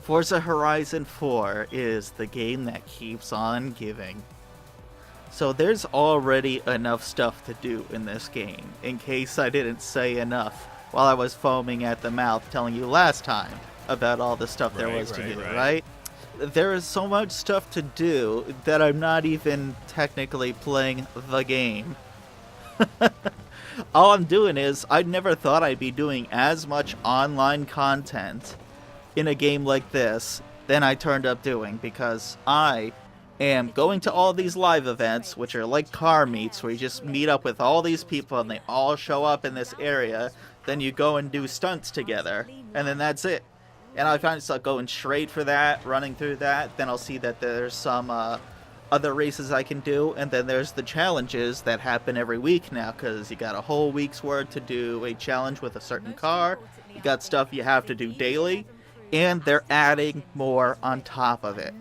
Forza Horizon 4 is the game that keeps on giving. So there's already enough stuff to do in this game, in case I didn't say enough while I was foaming at the mouth telling you last time about all the stuff there was to do, right? There is so much stuff to do that I'm not even technically playing the game. All I'm doing is, I never thought I'd be doing as much online content in a game like this than I turned up doing, because I am going to all these live events, which are like car meets, where you just meet up with all these people and they all show up in this area, then you go and do stunts together, and then that's it. And I find myself going straight for that, running through that, then I'll see that there's some other races I can do, and then there's the challenges that happen every week now, because you got a whole week's worth to do a challenge with a certain car, you got stuff you have to do daily, and they're adding more on top of it.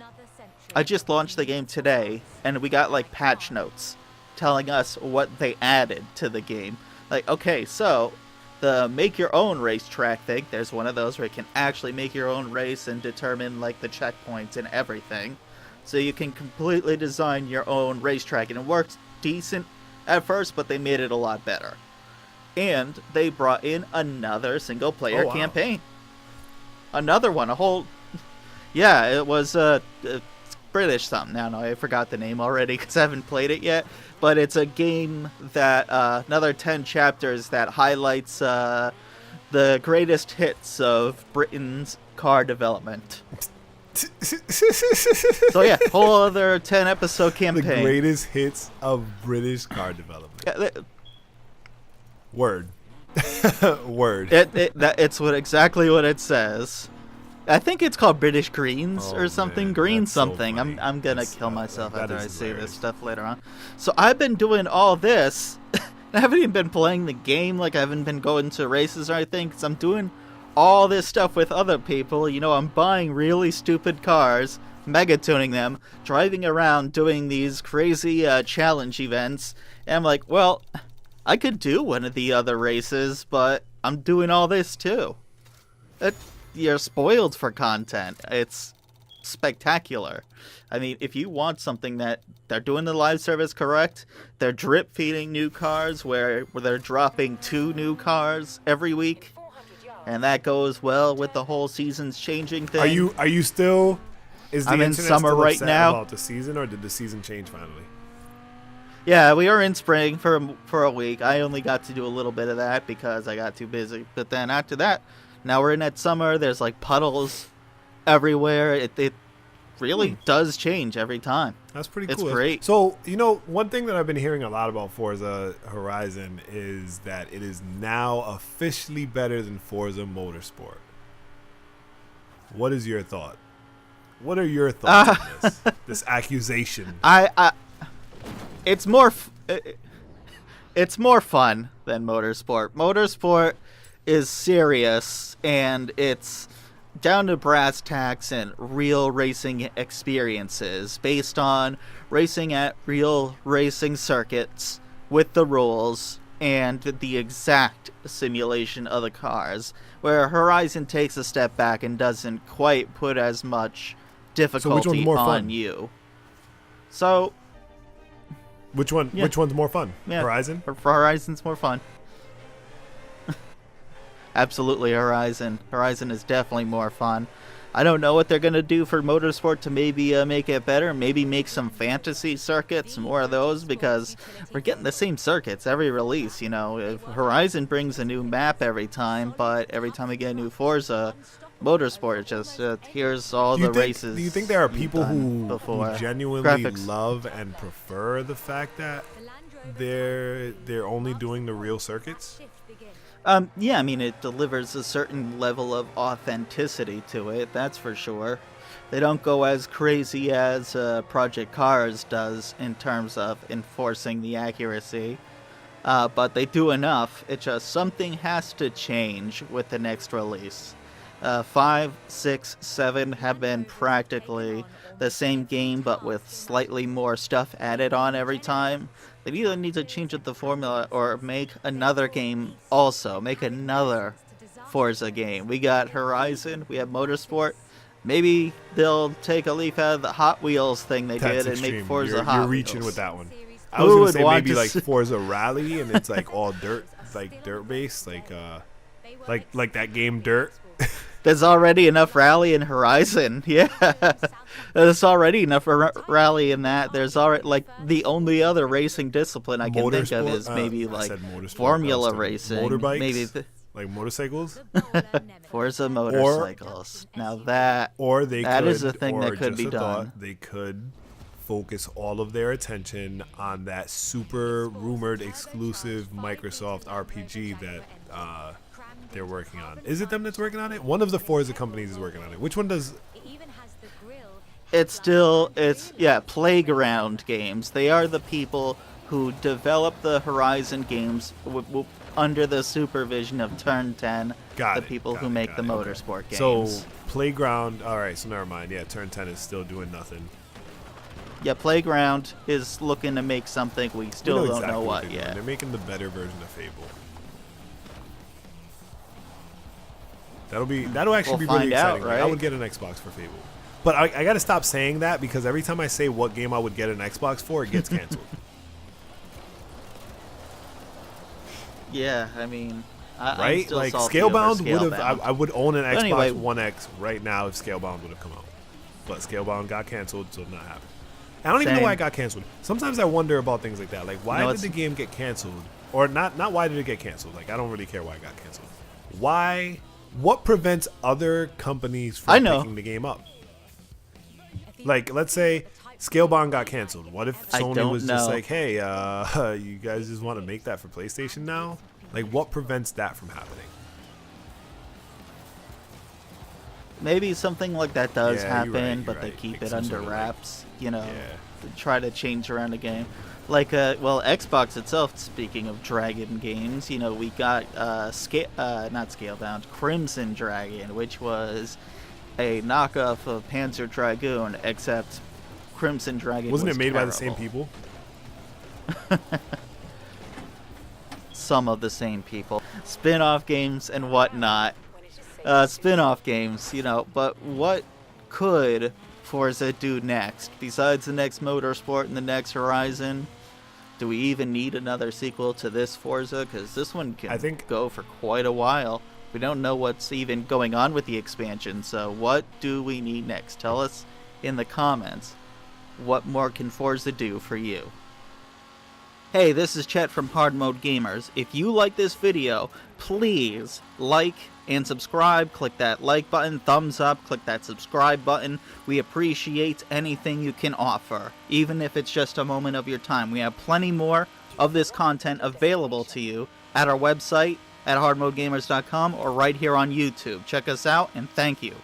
I just launched the game today, and we got like patch notes telling us what they added to the game. Like, okay, so the make your own racetrack thing, there's one of those where you can actually make your own race and determine like the checkpoints and everything. So you can completely design your own racetrack, and it works decent at first, but they made it a lot better. And they brought in another single player campaign. Another one, a whole... Yeah, it was British something. No, I forgot the name already because I haven't played it yet. But it's a game that, another 10 chapters that highlights the greatest hits of Britain's car development. So yeah, whole other 10 episode campaign. The greatest hits of British car development. Yeah, Word. Word. It's exactly what it says. I think it's called British Greens or something. Man, Green so something. funny. I'm gonna kill myself after I say hilarious. this stuff later on. So I've been doing all this. I haven't even been playing the game. Like, I haven't been going to races or anything, because I'm doing all this stuff with other people. You know, I'm buying really stupid cars, mega tuning them, driving around doing these crazy challenge events, and I'm like, well, I could do one of the other races, but I'm doing all this too. You're spoiled for content. It's spectacular. I mean, if you want something that they're doing the live service correct, they're drip feeding new cars where they're dropping 2 new cars every week, and that goes well with the whole season's changing thing. Are you still? Is the I'm in internet summer still right upset now. about the season, or did the season change finally? Yeah, we are in spring for a week. I only got to do a little bit of that because I got too busy. But then after that, now we're in that summer. There's like puddles everywhere. It really does change every time. That's pretty It's cool. great. So, you know, one thing that I've been hearing a lot about Forza Horizon is that it is now officially better than Forza Motorsport. What is your thought? What are your thoughts on this? This accusation. It's more fun than Motorsport. Motorsport is serious, and it's down to brass tacks and real racing experiences based on racing at real racing circuits with the rules and the exact simulation of the cars, where Horizon takes a step back and doesn't quite put as much difficulty on you. So Which one? Yeah. Which one's more fun? Yeah. Horizon? For Horizon's more fun. Absolutely, Horizon. Horizon is definitely more fun. I don't know what they're going to do for Motorsport to maybe make it better. Maybe make some fantasy circuits, more of those, because we're getting the same circuits every release. You know, if Horizon brings a new map every time, but every time we get a new Forza Motorsport, just here's all the races. Do you think there are people who genuinely Graphics. love and prefer the fact that they're only doing the real circuits? Yeah, I mean, it delivers a certain level of authenticity to it, that's for sure. They don't go as crazy as Project Cars does in terms of enforcing the accuracy, but they do enough. It's just something has to change with the next release. 5, 6, 7 have been practically the same game, but with slightly more stuff added on every time. They either need to change up the formula or make another game also. Make another Forza game. We got Horizon, we have Motorsport. Maybe they'll take a leaf out of the Hot Wheels thing they That's did and extreme. make Forza you're Hot reaching Wheels. with that one. I Who was gonna would say want maybe to like see- Forza Rally, and it's like all dirt, like dirt based, like that game Dirt. There's already enough rally in Horizon. Yeah. There's already enough rally in that. There's already, like, the only other racing discipline I can think of is maybe, I like, said motorsport, Formula I was racing. thinking motorbikes, Maybe like motorcycles, Forza motorcycles. Now that that is a thing that could be done. They could focus all of their attention on that super rumored exclusive Microsoft RPG that they're working on. Is it them that's working on it? One of the Forza companies is working on it. Which one does? It's Playground Games. They are the people who develop the Horizon games under the supervision of Turn 10, the people who make the motorsport games. So Playground, all right, so never mind. Yeah, Turn 10 is still doing nothing. Yeah, Playground is looking to make something. We still don't know what yet. They're making the better version of Fable. That'll actually be really exciting. Right? I would get an Xbox for Fable. But I got to stop saying that because every time I say what game I would get an Xbox for, it gets canceled. Yeah, I mean, right? Like Scalebound would have. I would own an Xbox One X right now if Scalebound would have come out. But Scalebound got canceled, so not happening. I don't even know why it got canceled. Sometimes I wonder about things like that. Like, why did the game get canceled? Or not why did it get canceled? Like, I don't really care why it got canceled. Why? What prevents other companies from picking the game up? Like, let's say Scalebound got canceled. What if Sony was just like, hey, you guys just want to make that for PlayStation now? Like, what prevents that from happening? Maybe something like that does happen, right, but they keep it some under sort of wraps, to try to change around a game. Like, Xbox itself, speaking of Dragon games, we got, not Scalebound, Crimson Dragon, which was a knockoff of Panzer Dragoon, except Crimson Dragon Wasn't it made terrible. by the same people? Some of the same people. Spin-off games and whatnot. Spin-off games, but what could Forza do next? Besides the next Motorsport and the next Horizon, do we even need another sequel to this Forza? Because this one can go for quite a while. We don't know what's even going on with the expansion, so what do we need next? Tell us in the comments. What more can Forza do for you? Hey, this is Chet from Hard Mode Gamers. If you like this video, please like and subscribe. Click that like button, thumbs up, click that subscribe button. We appreciate anything you can offer, even if it's just a moment of your time. We have plenty more of this content available to you at our website at hardmodegamers.com or right here on YouTube. Check us out, and thank you.